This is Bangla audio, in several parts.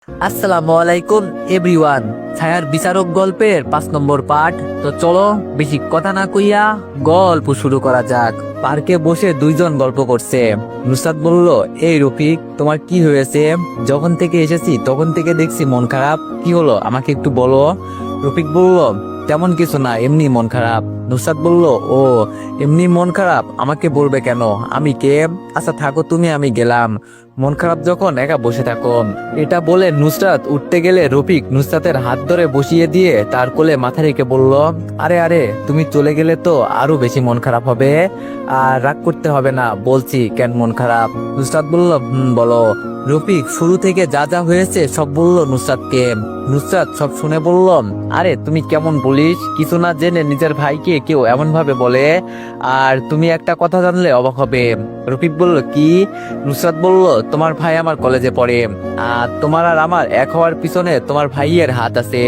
আসসালামু আলাইকুম এভরিওয়ান। ছায়ার বিচারক গল্পের 5 নম্বর পার্ট। তো চলো বেশি কথা না কইয়া গল্প শুরু করা যাক। পার্কে বসে দুইজন গল্প করছে। নুসরাত বলল, এই রফিক, তোমার কি হয়েছে? যখন থেকে এসেছি তখন থেকে দেখছি মন খারাপ। কি হলো আমাকে একটু বলো। রফিক বলল, তেমন কিছু না, এমনি মন খারাপ। নুসরাত বলল, ও এমনি মন খারাপ, আমাকে বলবে কেন? আমি কে? আচ্ছা থাকো তুমি, আমি গেলাম। মন খারাপ যখন একা বসে থাকো। এটা বলে নুসরাত উঠতে গেলে রফিক নুসরাতের হাত ধরে বসিয়ে দিয়ে তার কোলে মাথা রেখে বলল, আরে আরে, তুমি চলে গেলে তো আরো বেশি মন খারাপ হবে। আর রাগ করতে হবে না, বলছি কেন মন খারাপ। নুসরাত বলল, বলো। রফিক শুরু থেকে যা যা হয়েছে সব বলল নুসরাতকে। নুসরাত সব শুনে বলল, আরে তুমি কেমন বলিস? কিছু না জেনে নিজের ভাইকে কেউ এমন ভাবে বলে? আর তুমি একটা কথা জানলে অবাক হবে। রফিক বলল, কি? নুসরাত বলল, তোমার ভাই আমার কলেজে পড়ে। আর তোমার আর আমার এক হওয়ার পিছনে তোমার ভাইয়ের হাত আছে।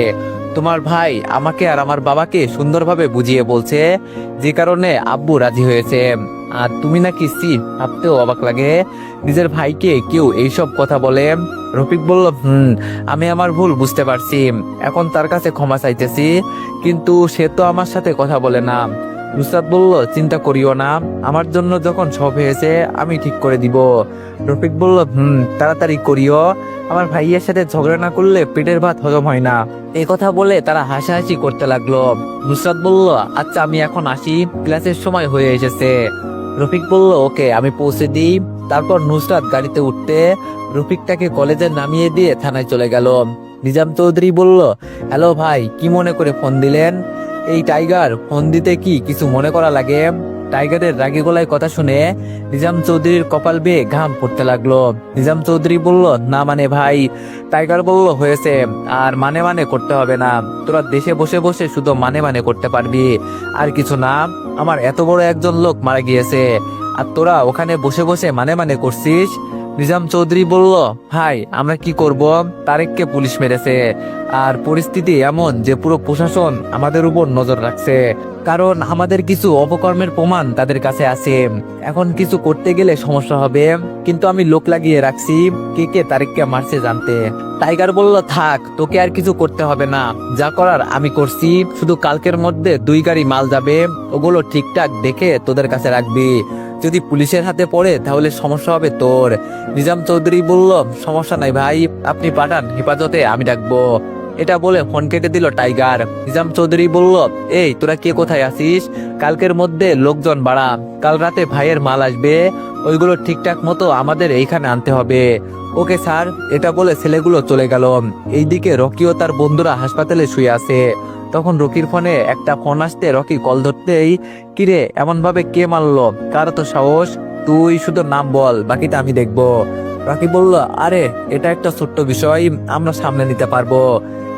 তোমার ভাই আমাকে আর আমার বাবাকে সুন্দরভাবে বুঝিয়ে বলছে, যে কারণে আব্বু রাজি হয়েছে। আর তুমি নাকি ভাবতেও অবাক লাগে, নিজের ভাইকে কেউ এইসব কথা বলে। রফিক বলল, আমি আমার ভুল বুঝতে পারছি, এখন তার কাছে ক্ষমা চাইতেছি, কিন্তু সে তো আমার সাথে কথা বলে না। নুসরাত বলল, চিন্তা করিও না, আমার জন্য যখন সব হয়েছে আমি ঠিক করে দিব। রফিক বলল, তাড়াতাড়ি করিও, আমার ভাইয়ের সাথে ঝগড়া না করলে পেটের ভাত হজম হয় না। এই কথা বলে তারা হাসাহাসি করতে লাগলো। নুসরাত বলল, আচ্ছা আমি এখন আসি, ক্লাসের সময় হয়ে এসেছে। রফিক বলল, ওকে, আমি পৌঁছে দিই। তারপর নুসরাত গাড়িতে উঠতে রফিকটাকে কলেজে নামিয়ে দিয়ে থানায় চলে গেল। নিজাম চৌধুরী বলল, হ্যালো ভাই, কি মনে করে ফোন দিলেন? এই টাইগার, ফোন দিতে কি কিছু মনে করা লাগে? টাইগারের রাগী গলায় কথা শুনে নিজাম চৌধুরীর কপাল বেয়ে ঘাম পড়তে লাগলো। নিজাম চৌধুরী বলল, না মানে ভাই। টাইগার বলল, হয়েছে, আর মানে মানে করতে হবে না। তোরা দেশে বসে বসে শুধু মানে মানে করতে পারবি, আর কিছু না। আমার এত বড় একজন লোক মারা গিয়েছে, আর তোরা ওখানে বসে বসে মানে মানে করছিস। নিজাম চৌধুরী বলল, ভাই আমরা কি করব? তারেককে পুলিশ মেরেছে, আর পরিস্থিতি এমন যে পুরো প্রশাসন আমাদের উপর নজর রাখছে, কারণ আমাদের কিছু অপকর্মের প্রমাণ তাদের কাছে আছে। এখন কিছু করতে গেলে সমস্যা হবে, কিন্তু আমি লোক লাগিয়ে রাখছি কে কে তারেককে মারছে জানতে। টাইগার বলল, থাক, তোকে আর কিছু করতে হবে না, যা করার আমি করছি। শুধু কালকের মধ্যে 2 গাড়ি মাল যাবে, ওগুলো ঠিকঠাক দেখে তোদের কাছে রাখবি। যদি পুলিশের হাতে পড়ে তাহলে সমস্যা হবে তোর। নিজাম চৌধুরী বলল, সমস্যা নাই ভাই, আপনি পাঠান, হেফাজতে আমি ডাকবো। এটা বলে ফোন কেটে দিল টাইগার। নিজাম চৌধুরী বলল, এই তোরা কে কোথায় আছিস? কালকের মধ্যে লোকজন বাড়া, কাল রাতে ভাইয়ের মাল আসবে, ওইগুলো ঠিকঠাক মতো আমাদের এইখানে আনতে হবে। Okay sir. এটা বলে ছেলেগুলো চলে গেল। এইদিকে রকি ও তার বন্ধুরা হাসপাতালে শুয়ে আছে। তখন রকির ফোনে একটা ফোন আসতে রকি কল ধরতেই, কিরে এমন ভাবে কে মারলো? কার তো সাহস? তুই শুধু নাম বল, বাকিটা আমি দেখবো। রকি বলল, আরে এটা একটা ছোট্ট বিষয়, আমরা সামনে নিতে পারবো।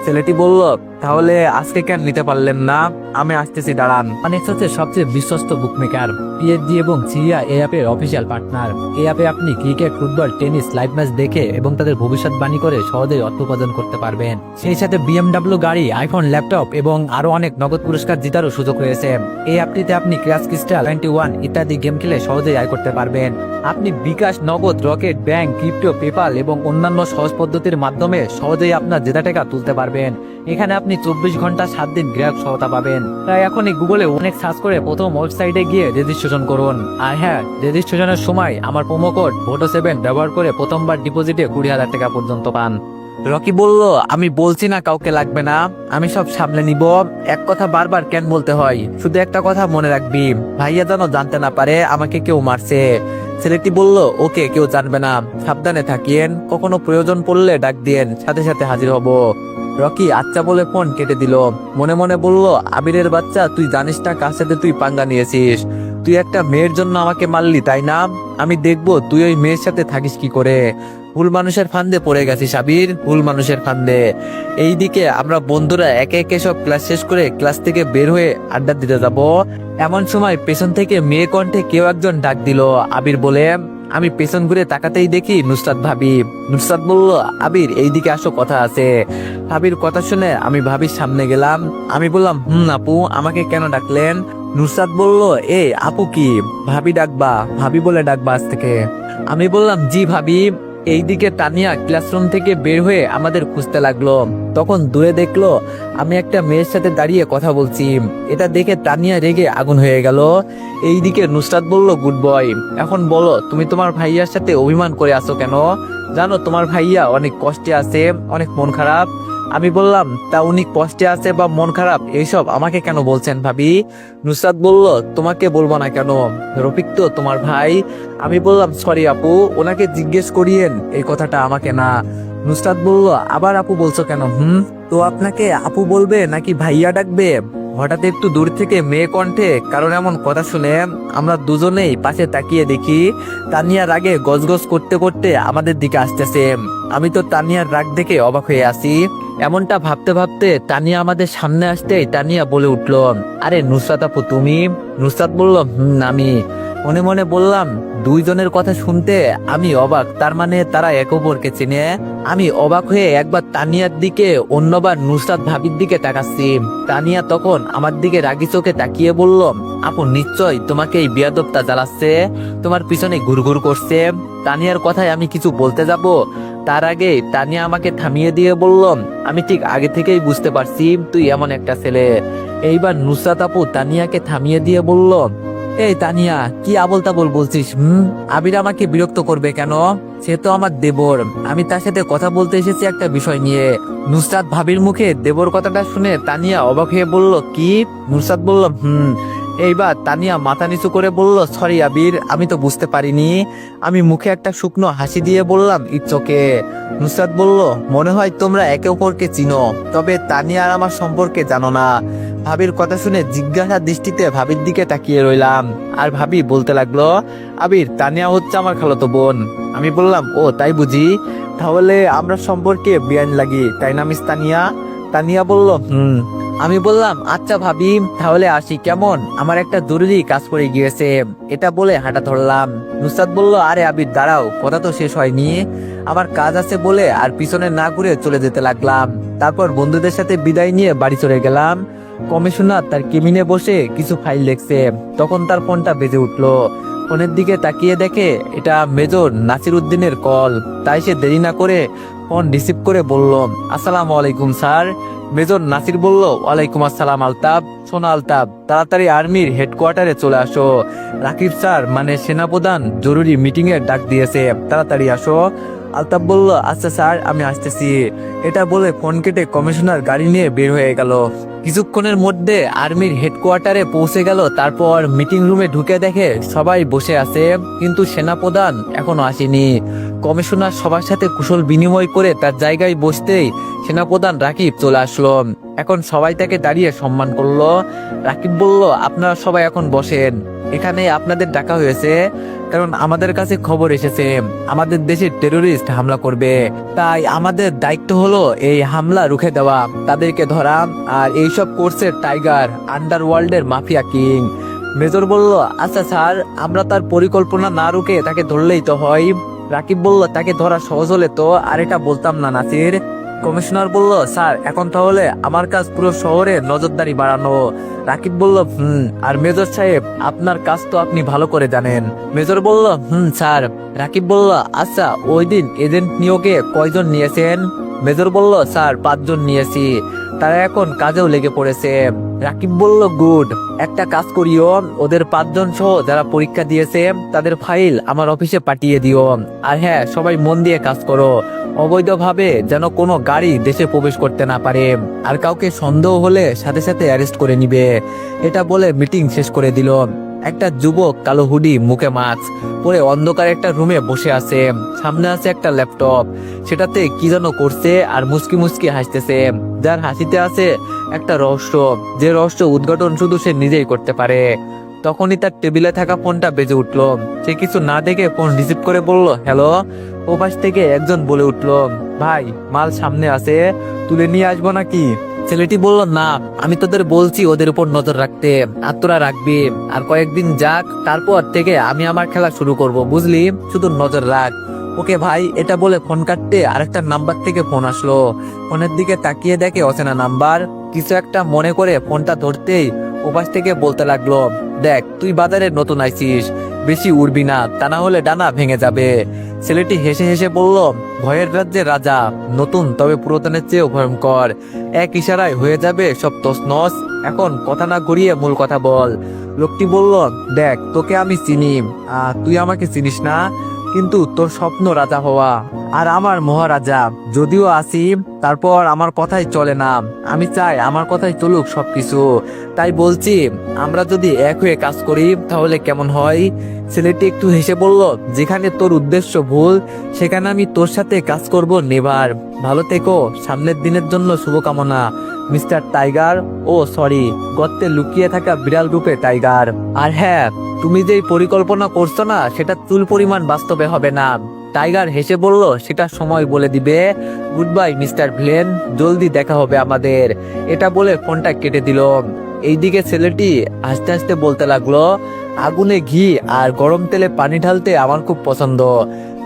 ছেলেটি বলল, তাহলে আজকে কেন নিতে পারলেন না? আমি আসতেছি, দাঁড়ান। অনেক্স হচ্ছে সবচেয়ে বিশ্বস্ত বুকমেকার, পিএইচডি এবং সিরিয়া এই অ্যাপের অফিসিয়াল পার্টনার। এই অ্যাপে আপনি cricket, football, tennis live match দেখে এবং তাদের ভবিষ্যৎবাণী করে সহজেই অর্থ উপার্জন করতে পারবেন। সেই সাথে বিএমডব্লিউ গাড়ি, আইফোন, ল্যাপটপ এবং আরো অনেক নগদ পুরস্কার জেতারও সুযোগ রয়েছে। এই অ্যাপটিতে আপনি ক্র্যাশ ক্রিস্টাল 21 ইত্যাদি গেম খেলে সহজেই আয় করতে পারবেন। আপনি বিকাশ, নগদ, রকেট, ব্যাংক, ক্রিপ্টো, পেপাল এবং অন্যান্য সহজ পদ্ধতির মাধ্যমে সহজেই আপনার জেতা টাকা তুলতে পারবেন। এখানে আপনি 24 ঘন্টা 7 দিন গ্রাহক সহায়তা পাবেন। তাই এখনই গুগলে অনেক সার্চ করে প্রথম ওয়েবসাইটে গিয়ে রেজিস্ট্রেশন করুন। আর হ্যাঁ, রেজিস্ট্রেশনের সময় আমার প্রোমো কোড VOTO7 ব্যবহার করে প্রথমবার ডিপোজিটে 20,000 টাকা পর্যন্ত পান। রকি বলল, আমি বলছি না কাউকে লাগবে না, আমি সব সামলে নিব। এক কথা বারবার কেন বলতে হয়? শুধু একটা কথা মনে রাখবি, ভাইয়া যেন জানতে না পারে আমাকে কেউ মারছে। ছেলেটি বলল, ওকে, কেউ জানবে না, সাবধানে থাকিয়েন, কখনো প্রয়োজন পড়লে ডাক দিয়েন, সাথে সাথে হাজির হব। রকি আচ্ছা বলে ফোন কেটে দিল। মনে মনে বলল, আবিরের বাচ্চা, তুই জানিস না কার সাথে তুই পাঙ্গা নিয়েছিস। তুই একটা মেয়ের জন্য আমাকে মারলি, তাই না? আমি দেখবো তুই ওই মেয়ের সাথে থাকিস কি করে। ভুল মানুষের ফান্দে পড়ে গেছিস আবির, ভুল মানুষের ফান্দে। এইদিকে আমরা বন্ধুরা একে একে সব ক্লাস শেষ করে ক্লাস থেকে বের হয়ে আড্ডা দিতে যাব। এমন সময় পেছন থেকে মেয়ে কণ্ঠে কেউ একজন ডাক দিল, আবির বলে। আমি পেছন ঘুরে তাকাতেই দেখি নুসরাত ভাবি। নুসরাত বলল, আবির এইদিকে আসো, কথা আছে। ভাবির কথা শুনে আমি ভাবির সামনে গেলাম। আমি বললাম, আপু, আমাকে কেন ডাকলেন? নুসরাত বলল, আপু কি ভাবি ডাকবা? ভাবি বলে ডাকবা আজ থেকে। আমি বললাম, জি ভাবি। এইদিকে তানিয়া ক্লাসরুম থেকে বের হয়ে আমাদের খুঁজতে লাগলো। তখন দূরে দেখলো আমি একটা মেয়ের সাথে দাঁড়িয়ে কথা বলছি। এটা দেখে তানিয়া রেগে আগুন হয়ে গেল। এইদিকে নুসরাত বলল, গুড বয়, এখন বলো তুমি তোমার ভাইয়ার সাথে অভিমান করে আসো কেন? জানো তোমার ভাইয়া অনেক কষ্টে আছে, অনেক মন খারাপ। আমি বললাম, তা উনি কষ্টে আছে বা মন খারাপ এইসব আমাকে কেন বলছেন ভাবি? নুসরাত বলল, তোমাকে বলবো না কেন, রফিক তো তোমার ভাই। আমি বললাম, সরি আপু, ওনাকে জিজ্ঞেস করিয়েন, এই কথাটা আমাকে না। নুসরাত বলল, আবার আপু বলছো কেন? তো আপনাকে আপু বলবে নাকি ভাইয়া ডাকবে? হঠাৎ একটু দূর থেকে মেয়ে কণ্ঠে কারণ এমন কথা শুনে আমরা দুজনেই পাশে তাকিয়ে দেখি তানিয়া রাগে গজগজ করতে করতে আমাদের দিকে আসতেছে। আমি তো তানিয়ার রাগ দেখে অবাক হয়ে আসি। এমনটা ভাবতে ভাবতে তানিয়া আমাদের সামনে আসতেই তানিয়া বলে উঠলো, আরে নুসরাত আপু তুমি? নুসরাত বলল, আমি। মনে মনে বললাম, দুইজনের কথা শুনতে আমি অবাক, তার মানে তারা একে অপরকে চেনে। আমি অবাক হয়ে একবার তানিয়ার দিকে অন্যবার নুসরাত ভাবির দিকে তাকাচ্ছি। তানিয়া তখন আমার দিকে রাগি চোখে তাকিয়ে বলল, আপু নিশ্চয় তোমাকে এই বেয়াদবটা জ্বালাচ্ছে, তোমার পিছনে ঘুরঘুর করছে। তানিয়ার কথায় আমি কিছু বলতে যাব, তার আগে তানিয়া আমাকে থামিয়ে দিয়ে বলল, আমি ঠিক আগে থেকেই বুঝতে পারছি তুই এমন একটা ছেলে। এইবার নুসরাত আপু তানিয়াকে থামিয়ে দিয়ে বলল, এই তানিয়া, কি আবল তাবল বলছিস? আবির আমাকে বিরক্ত করবে কেন? সে তো আমার দেবর, আমি তার সাথে কথা বলতে এসেছি একটা বিষয় নিয়ে। নুসরাত ভাবির মুখে দেবর কথাটা শুনে তানিয়া অবাক হয়ে বলল, কি? নুসরাত বলল, এইবার তানিয়া মাথা নিচু করে বলল, সরি আবির, আমি তো বুঝতে পারিনি। আমি মুখে একটা শুকনো হাসি দিয়ে বললাম, ইটস ওকে। নুসরাত বলল, মনে হয় তোমরা একে অপরকে চিনো, তবে তানিয়া আর আমার সম্পর্কে জানো না। ভাবির কথা শুনে জিজ্ঞাসা দৃষ্টিতে ভাবির দিকে তাকিয়ে রইলাম। আর ভাবি বলতে লাগলো, আবির, তানিয়া হচ্ছে আমার খালাতো বোন। আমি বললাম, ও তাই বুঝি, তাহলে আমরা সম্পর্কে বিয়ান লাগি, তাই না মিস তানিয়া? তানিয়া বলল, আমি বললাম, আচ্ছা ভাবি, তাহলে আসি কেমন, আমার একটা জরুরি কাজ পড়ে গিয়েছে। এটা বলে হাঁটা ধরলাম। নুসরাত বলল, আরে আবির দাঁড়াও, কথা তো শেষ হয়নি। আমার কাজ আছে বলে আর পিছনে না ঘুরে চলে যেতে লাগলাম। তারপর বন্ধুদের সাথে বিদায় নিয়ে বাড়ি চলে গেলাম। কমিশনার তার কেবিনে বসে কিছু ফাইল লিখছে। তখন তার ফোনটা বেজে উঠলো। ফোনের দিকে তাকিয়ে দেখে এটা মেজর নাসির উদ্দিনের কল। তাই সে দেরি না করে ফোন রিসিভ করে বলল, আসসালামু আলাইকুম স্যার। মেজর নাসির বলল, ওয়ালাইকুম আসসালাম আলতাব। শোনো আলতাব, তাড়াতাড়ি আর্মির হেডকোয়ার্টারে চলে আসো। রাকিব স্যার মানে সেনাপ্রধান জরুরি মিটিং এর ডাক দিয়েছে, তাড়াতাড়ি আসো। আলতাব বলল, আচ্ছা স্যার, আমি আসতেছি। এটা বলে ফোন কেটে কমিশনার গাড়ি নিয়ে বের হয়ে গেল। কিছুক্ষণের মধ্যে আর্মির হেডকোয়ার্টারে পৌঁছে গেল। তারপর মিটিং রুমে ঢুকে দেখে সবাই বসে আছে, কিন্তু সেনাপ্রধান এখনো আসেনি। কমিশনার সবার সাথে কুশল বিনিময় করে তার জায়গায় বসতেই সেনাপ্রধান রাকিব চলে আসলো। এখন সবাই তাকে দাঁড়িয়ে সম্মান করলো। রাকিব বলল, আপনারা সবাই এখন বসেন। এখানে আপনাদের ডাকা হয়েছে কারণ আমাদের কাছে খবর এসেছে আমাদের দেশে টেরোরিস্ট হামলা করবে। তাই আমাদের দায়িত্ব হলো এই হামলা রুখে দেওয়া, তাদেরকে ধরা। আর এইসব করছে টাইগার, আন্ডারওয়ার্ল্ডের মাফিয়া কিং। মেজর বলল, আচ্ছা স্যার, আমরা তার পরিকল্পনা না রুখে তাকে ধরলেই তো হয়। রাকিব বলল, তাকে ধরা সহজ হলে তো আর এটা বলতাম না নাসির। কমিশনার বলল, স্যার, এখন তাহলে আমার কাজ পুরো শহরে নজরদারি বাড়ানো। রাকিব বলল, আর মেজর সাহেব, আপনার কাজ তো আপনি ভালো করে জানেন। মেজর বলল, স্যার। রাকিব বলল, আচ্ছা, ওই দিন এজেন্ট নিয়োগে কয়জন নিয়েছেন? মেজর বলল, স্যার, 5 জন নিয়েছি, তারা এখন কাজেও লেগে পড়েছে। রাকিব বলল, গুড, একটা কাজ করিও, ওদের 5 জন সহ যারা পরীক্ষা দিয়েছে তাদের ফাইল আমার অফিসে পাঠিয়ে দিও। আর হ্যাঁ, সবাই মন দিয়ে কাজ করো, অবৈধভাবে যেন কোনো গাড়ি দেশে প্রবেশ করতে না পারে। আর কাউকে সন্দেহ হলে সাথে সাথে অ্যারেস্ট করে নিবে। এটা বলে মিটিং শেষ করে দিল। একটা যুবক কালো হুডি, মুখে মাস্ক পরে অন্ধকার একটা রুমে বসে আছে। সামনে আছে একটা ল্যাপটপ, সেটাতে কি যেন করছে আর মুস্কি মুস্কি হাসতেছে। যার হাসিতে আছে একটা রহস্য, যে রহস্য উদ্ঘাটন শুধু সে নিজেই করতে পারে। তখনই তার টেবিলে থাকা ফোনটা বেজে উঠলো। সে কিছু না দেখে ফোন রিসিভ করে বলল, হ্যালো। ওপাশ থেকে একজন বলে উঠলো, ভাই, মাল সামনে আছে, তুলে নিয়ে আসবো নাকি? ছেলেটি বলল, না, আমি তোদের বলছি ওদের উপর নজর রাখতে, আর তোরা রাখবি। আর কয়েকদিন যাক, তারপর থেকে আমি আমার খেলা শুরু করব, বুঝলি? শুধু নজর রাখ। ওকে ভাই। এটা বলে ফোন কাটতে আরেকটা নাম্বার থেকে ফোন আসলো। ফোনের দিকে তাকিয়ে দেখে অচেনা নাম্বার। কিছু একটা মনে করে ফোনটা ধরতেই ওপাশ থেকে বলতে লাগলো, দেখ, তুই বাজারে নতুন আইছিস, বেশি উড়বি না, তা না হলে ডানা ভেঙে যাবে। ছেলেটি হেসে হেসে বলল, ভয়ের রাজ্যের রাজা, নতুন তবে পুরাতনের চেয়েও ভয়ঙ্কর। এক ইশারায় হয়ে যাবে সব তছনছ। এখন কথা না ঘুরিয়ে মূল কথা বল। লোকটি বলল, দেখ, তোকে আমি চিনি, তুই আমাকে চিনিস না, কিন্তু তোর স্বপ্ন রাজা হওয়া আর আমার মহারাজা যদিও আছি, তারপর আমার কথাই চলে না। আমি চাই আমার কথাই চলুক সবকিছু। তাই বলছি, আমরা যদি এক হয়ে কাজ করি তাহলে কেমন হয়? ছেলেটি একটু হেসে বলল, যেখানে তোর উদ্দেশ্য ভুল সেখানে আমি তোর সাথে কাজ করব নেভার। ভালো থেকো, সামনের দিনের জন্য শুভকামনা, মিস্টার টাইগার। ও সরি, গর্তে লুকিয়ে থাকা বিড়াল রূপে টাইগার। আর হ্যাঁ, তুমি যেই পরিকল্পনা করছো না, সেটা চুল পরিমাণ বাস্তবে হবে না। টাইগার হেসে বলল, সেটা সময় বলে দিবে। গুড বাই মিস্টার ভিলেন, জলদি দেখা হবে আমাদের। এটা বলে ফোনটা কেটে দিল। এইদিকে ছেলেটি আস্তে আস্তে বলতে লাগলো, আগুনে ঘি আর গরম তেলে পানি ঢালতে আমার খুব পছন্দ।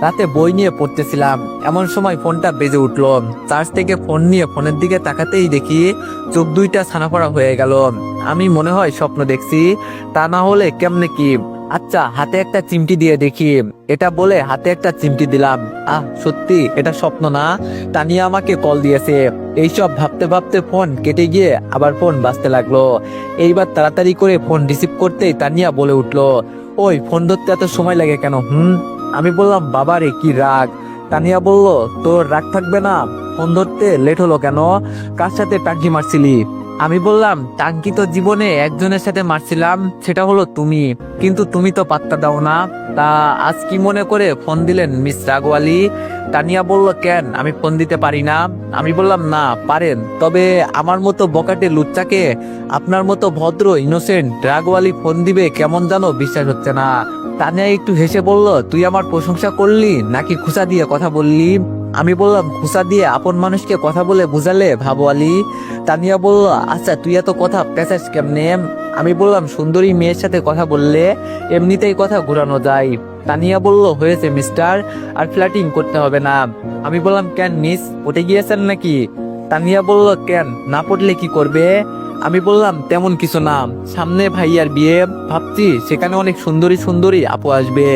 রাতে বই নিয়ে পড়তেছিলাম, এমন সময় ফোনটা বেজে উঠলো। চার্জ থেকে ফোন নিয়ে ফোনের দিকে তাকাতেই দেখি চোখ দুইটা ছানাপড়া হয়ে গেল। আমি মনে হয় স্বপ্ন দেখছি, তা না হলে কেমনে কি। আচ্ছা, হাতে একটা চিমটি দিয়ে দেখি। এটা বলে হাতে একটা চিমটি দিলাম। সত্যি এটা স্বপ্ন না। তানিয়া আমাকে কল দিয়েছে। এইসব ভাবতে ভাবতে ফোন কেটে গিয়ে আবার ফোন বাজতে লাগলো। এইবার তাড়াতাড়ি করে ফোন রিসিভ করতেই তানিয়া বলে উঠলো, ওই ফোন ধরতে এত সময় লাগে কেন? আমি বললাম, বাবারে কি রাগ। তানিয়া বলল, তোর রাগ থাকবে না? ফোন ধরতে লেট হলো কেন? কার সাথে টাঙ্কি মারছিলি? আমি বললাম, টাঙ্কি তো জীবনে একজনের সাথে মারছিলাম, সেটা হলো তুমি, কিন্তু তুমি তো পাত্তা দাও না। তা আজ কি মনে করে ফোন দিলেন মিস রাগওয়ালি? তানিয়া বলল, কেন, আমি ফোন দিতে পারি না? আমি বললাম, না পারেন, তবে আমার মতো বকাটে লুচ্চাকে আপনার মতো ভদ্র ইনোসেন্ট রাগওয়ালি ফোন দিবে কেমন জানো বিশ্বাস হচ্ছে না। তানিয়া একটু হেসে বলল, তুই আমার প্রশংসা করলি নাকি খুশা দিয়ে কথা বললি? আমি বললাম, খুশা দিয়ে আপন মানুষকে কথা বলে বুঝালে ভাবওয়ালি। তানিয়া বলল, আচ্ছা তুই এত কথা পেঁচাস কেমনে? আমি বললাম, সুন্দরী মেয়ের সাথে কথা বললে এমনিতেই কথা ঘুরানো যায়। তানিয়া বলল, হয়েছে মিস্টার, আর ফ্ল্যাটিং করতে হবে না। আমি বললাম, কেন মিস, পটে গিয়েছেন নাকি? তানিয়া বলল, কেন, না পড়লে কি করবে? আমি বললাম, তেমন কিছু না, সামনে ভাইয়ার বিয়ে, ভাবছি সেখানে অনেক সুন্দরী সুন্দরী আপু আসবে,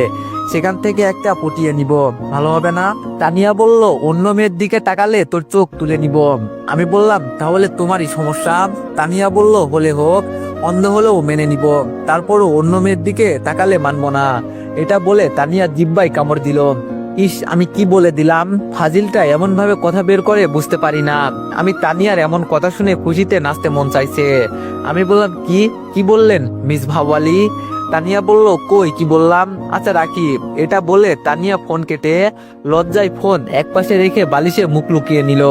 সেখান থেকে একটা পটিয়ে নিব, ভালো হবে না? তানিয়া বলল, অন্য মেয়ের দিকে তাকালে তোর চোখ তুলে নিব। আমি বললাম, তাহলে তোমারই সমস্যা। তানিয়া বলল, হলে হোক, অন্ধ হলেও মেনে নিব, তারপরও অন্য মেয়ের দিকে তাকালে মানব না। এটা বলে তানিয়া জিব্বায় কামড় দিল। ইস, আমি কি বলে দিলাম। ফাজিলটা এমন ভাবে কথা বের করে বুঝতে পারি না। আমি তানিয়ার এমন কথা শুনে খুশিতে নাচতে মন চাইছে। আমি বললাম, কি কি বললেন মিস ভাওয়ালি? তানিয়া বলল, কই কি বললাম, আচ্ছা রাখি। এটা বলে তানিয়া ফোন কেটে লজ্জায় ফোন একপাশে রেখে বালিশে মুখ লুকিয়ে নিল।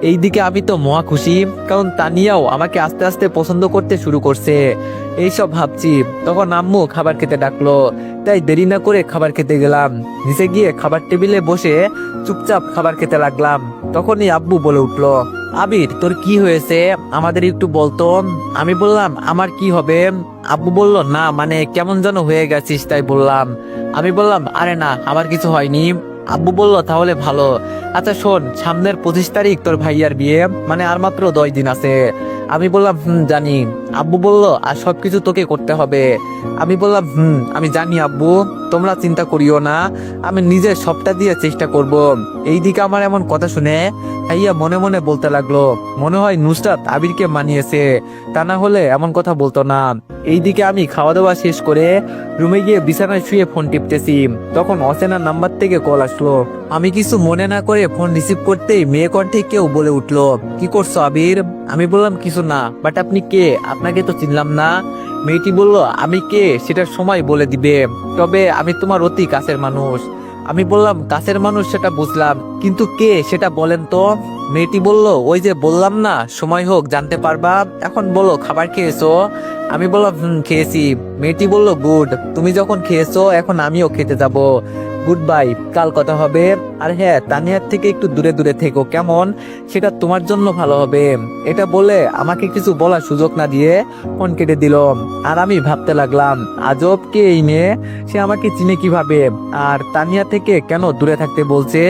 এইদিকে আমি তো মহা খুশি, কারণ তানিয়াও আমাকে আস্তে আস্তে পছন্দ করতে শুরু করছে। এইসব ভাবছি, তখন আম্মু খাবার খেতে ডাকলো, তাই দেরি না করে খাবার খেতে গেলাম। নিচে গিয়ে খাবার টেবিলে বসে চুপচাপ খাবার খেতে লাগলাম। তখনই আব্বু বলে উঠলো, আবির, তোর কি হয়েছে, আমাদের একটু বলতো। আমি বললাম, আমার কি হবে? আব্বু বলল, না মানে কেমন যেন হয়ে গেছিস তাই বললাম। আমি বললাম, আরে না, আমার কিছু হয়নি। আব্বু বলল, তাহলে ভালো। আচ্ছা শোন, সামনের 25 তারিখ তোর ভাইয়ার বিয়ে, মানে আর মাত্র 10 দিন আছে। আমি বললাম, জানি। আব্বু বলল, আর সবকিছু তোকে করতে হবে। আমি বললাম, আমি জানি আব্বু, তোমরা চিন্তা করিও না, আমি নিজে সবটা দিয়ে চেষ্টা করব। এইদিকে আমার এমন কথা শুনে ভাইয়া মনে মনে বলতে লাগলো, মনে হয় নুসরাত আবিরকে মানিয়েছে, তা না হলে এমন কথা বলতো না। এইদিকে আমি খাওয়া দাওয়া শেষ করে রুমে গিয়ে বিছানায় শুয়ে ফোন টিপতেছি, তখন অচেনা নাম্বার থেকে কল আসলো। আমি কিছু মনে না করে ফোন রিসিভ করতেই মেয়ে কণ্ঠে কেউ বলে উঠলো, কি করছো আবির? আমি বললাম, কিছু না, বাট আপনি কে? আপনাকে তো চিনলাম না। মেয়েটি বলল, আমি কে সেটার সময় বলে দিবে, তবে আমি তোমার অতি কাছের মানুষ। আমি বললাম, কাছের মানুষ সেটা বুঝলাম, কিন্তু কে সেটা বলেন তো। মেয়েটি বলল, ওই যে বললাম না, সময় হোক জানতে পারবা। এখন বলো, খাবার খেয়েছো? আমি বললাম, খেয়েছি। মেয়েটি বলল, গুড, তুমি যখন খেয়েছো এখন আমিও খেতে যাব। গুড বাই, কাল কথা হবে। আর হ্যাঁ, তানিয়ার থেকে একটু দূরে দূরে থেকো, কেমন? সেটা তোমার জন্য ভালো হবে। এটা বলে আমাকে কিছু বলার সুযোগ না দিয়ে ফোন কেটে দিল। আর আমি ভাবতে লাগলাম, আজব কে এই মেয়ে, সে আমাকে চিনে কিভাবে, আর তানিয়া থেকে কেন দূরে থাকতে বলছে?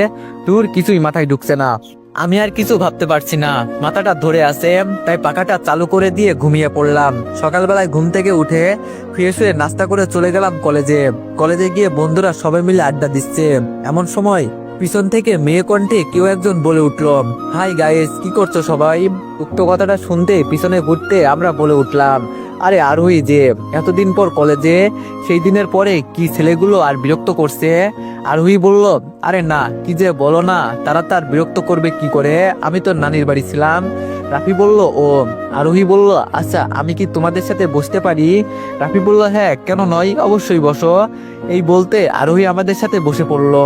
দূর, কিছুই মাথায় ঢুকছে না। আমি আর কিছু ভাবতে পারছি না, মাথাটা ধরে আছে, তাই পাখাটা চালু করে দিয়ে ঘুমিয়ে পড়লাম। সকালবেলায় ঘুম থেকে উঠে ফ্রেশ হয়ে নাস্তা করে চলে গেলাম কলেজে। কলেজে গিয়ে বন্ধুরা সবাই মিলে আড্ডা দিচ্ছে। এমন সময় পিছন থেকে মেয়ে কণ্ঠে কেউ একজন বলে উঠল, হাই গাইস, কি করছো সবাই? উক্ত কথাটা শুনতে পিছনে ঘুরতে আমরা বলে উঠলাম, আরে আরোহী যে এতদিন পর কলেজে, সেই দিনের পরে কি ছেলেগুলো আর বিরক্ত করছে? আরোহী বলল, আরে না, কি যে বলো না, তারা তার বিরক্ত করবে কি করে, আমি তো নানির বাড়ি ছিলাম। রাফি বলল, ও। আরোহী বলল, আচ্ছা আমি কি তোমাদের সাথে বসতে পারি? রাফি বলল, হ্যাঁ কেন নয়, অবশ্যই বসো। এই বলতে আরোহী আমাদের সাথে বসে পড়লো।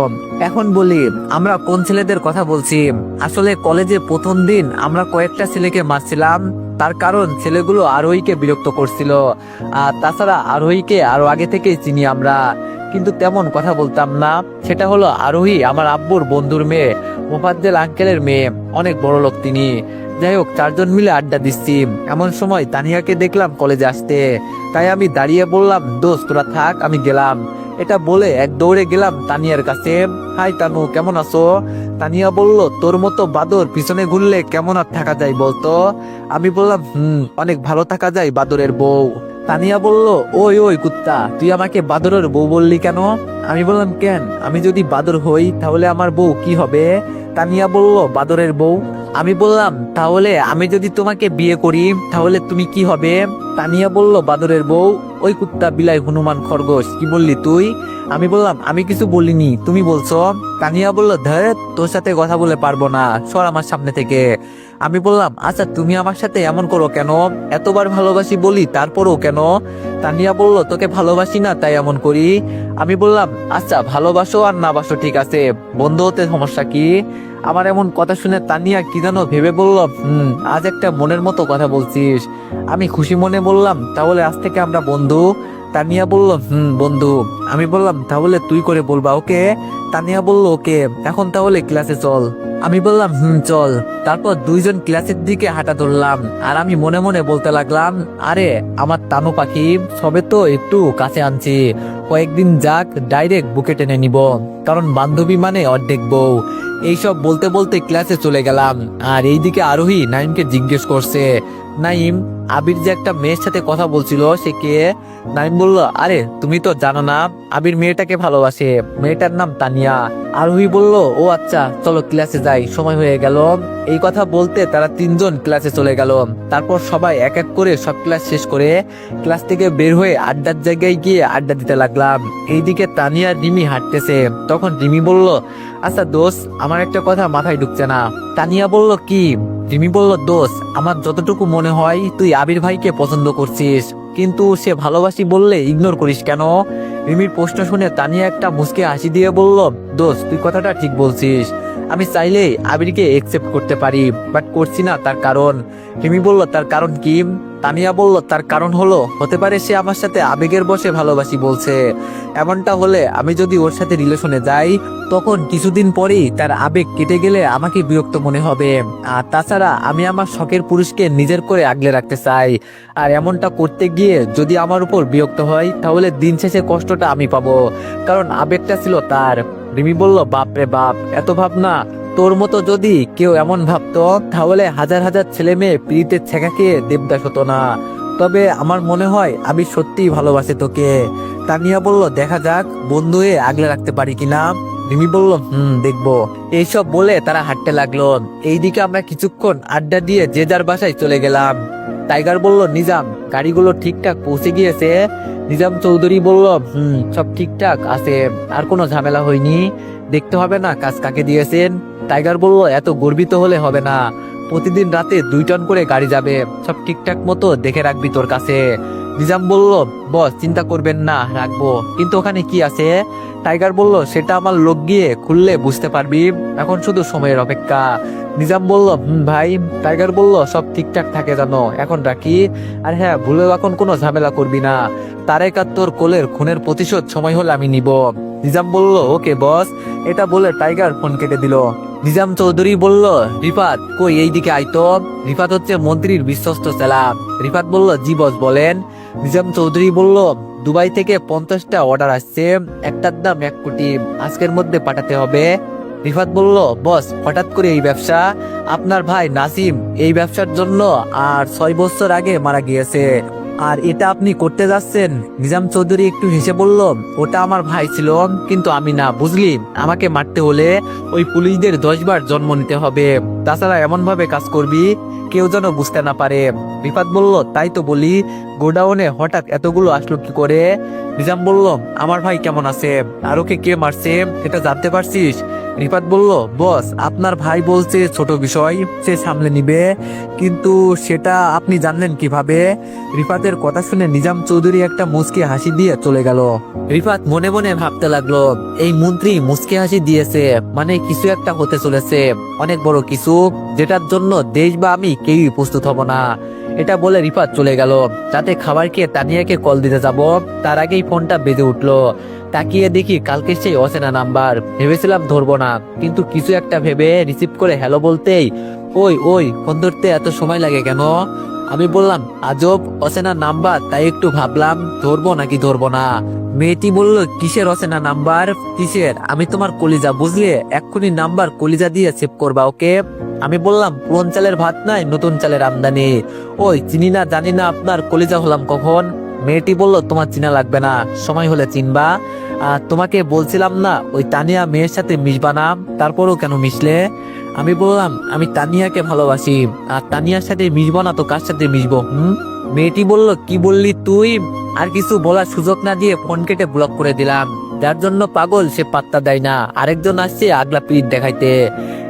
এখন বলি, আমরা কোন ছেলেদের কথা বলছি? আসলে কলেজে প্রথম দিন আমরা কয়েকটা ছেলেকে মারছিলাম, তার কারণ ছেলেগুলো আরোহীকে বিরক্ত করছিল। আর তাছাড়া আরোহীকে আরো আগে থেকেই চিনি আমরা, কিন্তু তেমন কথা বলতাম না। সেটা হলো, আরোহী আমার আব্বুর বন্ধুর মেয়ে, মোফাজ্জেল আঙ্কেলের মেয়ে, অনেক বড় লোক তিনি। যাই হোক, চারজন মিলে আড্ডা দিচ্ছি, এমন সময় তানিয়াকে দেখলাম কলেজে আসতে। তাই আমি দাঁড়িয়ে বললাম, দোস্ত তোরা থাক, আমি গেলাম। এটা বলে এক দৌড়ে গেলাম তানিয়ার কাছে। হাই তানু, কেমন আছো? তানিয়া বলল, তোর মতো বাদর পিছনে ঘুরলে কেমন আর থাকা যায় বলতো? আমি বললাম, অনেক ভালো থাকা যায় বাদরের বউ। তানিয়া বলল, ওই ওই কুত্তা, তুই আমাকে বাদরের বউ বললি কেন? আমি বললাম, কেন, আমি যদি বাদর হই তাহলে আমার বউ কি হবে? তানিয়া বলল, বাদরের বউ। আমি বললাম, তাহলে আমি যদি তোমাকে বিয়ে করি তাহলে তুমি কি হবে? তানিয়া বলল, বাদরের বউ। ওই কুত্তা, বিলাই, হনুমান, খরগোশ, কি বললি তুই? আমি বললাম, আমি কিছু বলিনি, তুমি বলছো। তানিয়া বলল, ধর, তোর সাথে কথা বলে পারবো না, সর আমার সামনে থেকে। আমি বললাম, আচ্ছা তুমি আমার সাথে এমন করো কেন? এতবার ভালোবাসি বলি তারপরও কেন? তানিয়া বলল, তোকে ভালোবাসি না তাই এমন করি। আমি বললাম, আচ্ছা ভালোবাসো আর না বাসো ঠিক আছে, বন্ধু হতে সমস্যা কি? আমার এমন কথা শুনে তানিয়া কি যেন ভেবে বলল, আজ একটা মনের মতো কথা বলছিস। আমি খুশি মনে বললাম, তাহলে আজ থেকে আমরা বন্ধু। তানিয়া বলল, বন্ধু। আমি বললাম, তাহলে তুই করে বলবা, ওকে? তানিয়া বলল, ওকে। এখন তাহলে ক্লাসে চল। আমি বললাম, চল। তারপর দুইজন ক্লাসের দিকে হাঁটা ধরলাম, আর আমি মনে মনে বলতে লাগলাম, আরে আমার তানু পাখি, সবে তো একটু কাছে আনছি, কয়েকদিন যাক, ডাইরেক্ট বুকে টেনে নিব, কারণ বান্ধবী মানে অর্ধেক বউ। এইসব বলতে বলতে ক্লাসে চলে গেলাম। আর এইদিকে আরোহী নাইমকে জিজ্ঞেস করছে, নাইম, আবির যে একটা মেয়ের সাথে কথা বলছিল, সে কে? নাইম বলল, আরে তুমি তো জানো না, আবির মেয়েটাকে ভালোবাসে, মেয়েটার নাম তানিয়া। আরোহী বলল, ও আচ্ছা, চলো ক্লাসে যাই, সময় হয়ে গেল। এই কথা বলতে তারা তিনজন ক্লাসে চলে গেল। তারপর সবাই এক এক করে সব ক্লাস শেষ করে ক্লাস থেকে বের হয়ে আড্ডার জায়গায় গিয়ে আড্ডা দিতে লাগলাম। এইদিকে তানিয়া রিমি হাঁটতেছে। তখন রিমি বলল, আচ্ছা দোস্ত, আমার একটা কথা মাথায় ঢুকছে না। তানিয়া বলল, কি? রিমি বলল, দোস্ত, আমার যতটুকু মনে হয় তুই আবির ভাইকে পছন্দ করছিস, কিন্তু সে ভালোবাসি বললে ইগনোর করিস কেন? রিমির প্রশ্ন শুনে তানিয়া একটা মুচকে হাসি দিয়ে বলল, দোস্ত তুই কথাটা ঠিক বলছিস, আমি চাইলেই আবিরকে একসেপ্ট করতে পারি, বাট করছি না, তার কারণ। রিমি বলল, তার কারণ কি? তানিয়া বলল, তার কারণ হলো, হতে পারে সে আমার সাথে আবেগের বশে ভালোবাসি বলছে। এমনটা হলে আমি যদি ওর সাথে রিলেশনে যাই, তখন কিছুদিন পরেই তার আবেগ কেটে গেলে আমাকে বিরক্ত মনে হবে। আর তাছাড়া আমি আমার শখের পুরুষকে নিজের করে আগলে রাখতে চাই। আর এমনটা করতে গিয়ে যদি আমার উপর বিরক্ত হয়, তাহলে দিন শেষে কষ্টটা আমি পাবো, কারণ আবেগটা ছিল তার। রিমি বলল, বাপ রে বাপ, এত ভাবনা! তোর মতো যদি কেউ এমন ভাবতো, তাহলে হাজার হাজার ছেলে মেয়ে পিড়িতে ছেঁকা খেয়ে দেবদাস হতো না। তবে আমার মনে হয় আমি সত্যিই ভালোবাসে তোকে। তানিয়া বলল, দেখা যাক, বন্ধু হয়ে আগলে রাখতে পারি কিনা। রিমি বলল, দেখবো। এইসব বলে তারা হাঁটতে লাগলো। এইদিকে আমরা কিছুক্ষণ আড্ডা দিয়ে যে যার বাসায় চলে গেলাম। টাইগার বলল, নিজাম, গাড়িগুলো ঠিকঠাক পৌঁছে গিয়েছে? নিজাম চৌধুরী বলল, সব ঠিকঠাক আছে, আর কোনো ঝামেলা হয়নি, দেখতে হবে না কাজ কাকে দিয়েছেন। টাইগার বলল, এত গর্বিত হলে হবে না, প্রতিদিন রাতে 2 টন করে গাড়ি যাবে, সব ঠিকঠাক মতো দেখে রাখবি তোর কাছে। নিজাম বলল, বস চিন্তা করবেন না, রাখবো, কিন্তু ওখানে কি আছে? টাইগার বলল, সেটা আমার লোক গিয়ে খুললে বুঝতে পারবি, এখন শুধু সময়ের অপেক্ষা। নিজাম বলল, ভাই। টাইগার বলল, সব ঠিকঠাক থাকে জানো, এখন রাখি। আর হ্যাঁ, ভুলেও এখন কোনো ঝামেলা করবি না, তারেক আর তোর কোলের খুনের প্রতিশোধ সময় হলে আমি নিব। নিজাম বলল, ওকে বস। এটা বলে টাইগার ফোন কেটে দিল। নিজাম চৌধুরী বলল, রিফাত কই, এইদিকে আইতো। রিফাত হচ্ছে মন্ত্রীর বিশ্বস্ত ছেলা। রিফাত বলল, জি বস বলেন। নিজাম চৌধুরী বলল, দুবাই থেকে 50টা অর্ডার আসছে, একটার দাম 1 কোটি, আজকের মধ্যে পাঠাতে হবে। রিফাত বলল, বস হঠাৎ করে এই ব্যবসা? আপনার ভাই নাসিম এই ব্যবসার জন্য আর 6 বছর আগে মারা গিয়েছে, আর এটা আপনি করতে যাচ্ছেন? নিজাম চৌধুরী একটু হেসে বলল, ওটা আমার ভাই ছিল, কিন্তু আমি না, বুঝলি? আমাকে মারতে হলে ওই পুলিশদের 10 বার জন্ম নিতে হবে, তাছাড়া এমন ভাবে কাজ করবি কেউ যেন বুঝতে না পারে। রিফাত বলল, তাই তো বলি, গোডাউনে হঠাৎ এতগুলো আসলো কি করে? নিজাম বলল, আমার ভাই কেমন আছে আর ওকে কে মারছে এটা জানতে পারছিস? রিফাত বলল, বস আপনার ভাই বলছে ছোট বিষয়, সে সামলে নিবে, কিন্তু সেটা আপনি জানলেন কিভাবে? রিফাতের কথা শুনে নিজাম চৌধুরী একটা মুচকি হাসি দিয়ে চলে গেল। রিফাত মনে মনে ভাবতে লাগলো, এই মন্ত্রী মুচকি হাসি দিয়েছে মানে কিছু একটা হতে চলেছে, অনেক বড় কিছু, যেটার জন্য দেশ বা আমি কেউই প্রস্তুত হব না। এটা বলে রিফাত চলে গেল। রাতে খাবার খেয়ে তানিয়াকে কল দিতে যাব, তার আগেই ফোনটা বেজে উঠলো। তাকিয়ে দেখি কালকে সেই অচেনা নাম্বার। ভেবেছিলাম ধরবো না, কিন্তু কিছু একটা ভেবে রিসিভ করে হ্যালো বলতেই, ওই ওই, ফোন ধরতে এত সময় লাগে কেন? আমি বললাম, আজব, অচেনা নাম্বার, তাই একটু ভাবলাম ধরবো নাকি ধরবো না। মেয়েটি বলল, কিসের অচেনা নাম্বার? কিসের? আমি তোমার কলিজা, বুঝলে? এক্ষুনি নাম্বার কলিজা দিয়ে সেভ করবা, ওকে? আমি বললাম, পুরন চালের ভাত নাই, নতুন চালের আমদানি। ওই চিনি না জানি না আপনার কলিজা হলাম কখন? মেয়েটি বলল, তোমার চিনা লাগবে না, সময় হলে চিনবা। আর তোমাকে বলছিলাম না ওই তানিয়া মেয়ের সাথে মিশবা না, তারপরও কেন মিশলে? আমি বললাম, আমি তানিয়াকে ভালোবাসি, আর তানিয়ার সাথে মিশবো না তো কার সাথে মিশবো? মেয়েটি বলল, কি বললি তুই? আর কিছু বলার সুযোগ না দিয়ে ফোন কেটে ব্লক করে দিলাম। যার জন্য পাগল সে পাত্তা দেয় না, আরেকজন আসছে আগলা পিঠ দেখাইতে।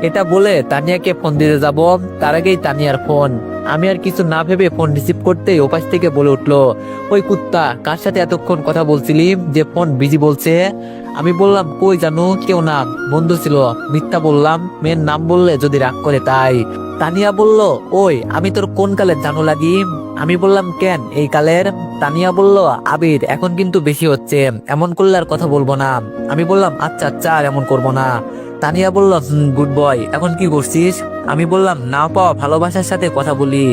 এটা বলে তানিয়াকে ফোন দিতে যাব, তার আগেই তানিয়ার ফোন। আমি আর কিছু না ভেবে ফোন রিসিভ করতেই ওপাশ থেকে বলে উঠলো, ওই কুত্তা, কার সাথে এতক্ষণ কথা বলছিলি যে ফোন বিজি বলছে? আমি বললাম, কই জানো, কেউ না, বন্ধু ছিল। মিথ্যা বললাম, মেয়ের নাম বললে যদি রাগ করে তাই। তানিয়া বলল, ওই আমি তোর কোন কালের জানো লাগি? আমি বললাম, কেন এই কালের? তানিয়া বলল, আবির, এখন কিন্তু বেশি হচ্ছে, এমন করলে আর কথা বলবো না। আমি বললাম, আচ্ছা আচ্ছা, আর এমন করবো না। তানিয়া বলল, গুড বয়, এখন কি করছিস? আমি বললাম, না পাওয়া ভালোবাসার সাথে কথা বলি,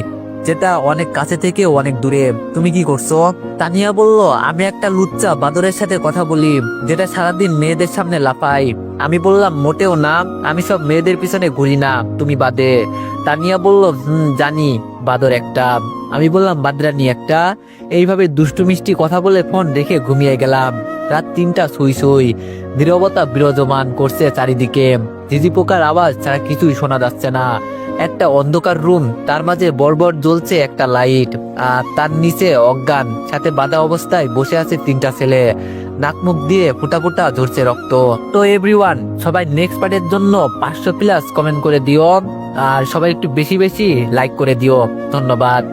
যেটা অনেক কাছে থেকে অনেক দূরে। তুমি কি করছো? তানিয়া বলল, আমি একটা লুচ্চা বাদরের সাথে কথা বলি, যেটা সারাদিন মেয়েদের সামনে লাফাই। আমি বললাম, মোটেও না, আমি সব মেয়েদের পিছনে ঘুরি না, তুমি বাদে। তানিয়া বলল, জানি, বাদর একটা। আমি বললাম, বাদরানি একটা। এইভাবে দুষ্টু মিষ্টি কথা বলে ফোন রেখে ঘুমিয়ে গেলাম। রাত 3টা সুই সুই, নীরবতা বিরাজমান করছে চারিদিকে, ঝিঝি পোকার আওয়াজ ছাড়া কিছুই শোনা যাচ্ছে না। একটা অন্ধকার রুম, তার মাঝে বড়বড় জ্বলছে একটা লাইট, আর তার নিচে অজ্ঞান সাথে বাঁধা অবস্থায় বসে আছে 3টা ছেলে, নাক মুখ দিয়ে ফুটা ফুটা ঝরছে রক্ত। তো এভরিওয়ান, সবাই নেক্সট পার্টের জন্য 500+ কমেন্ট করে দিও, আর সবাই একটু বেশি বেশি লাইক করে দিও। ধন্যবাদ।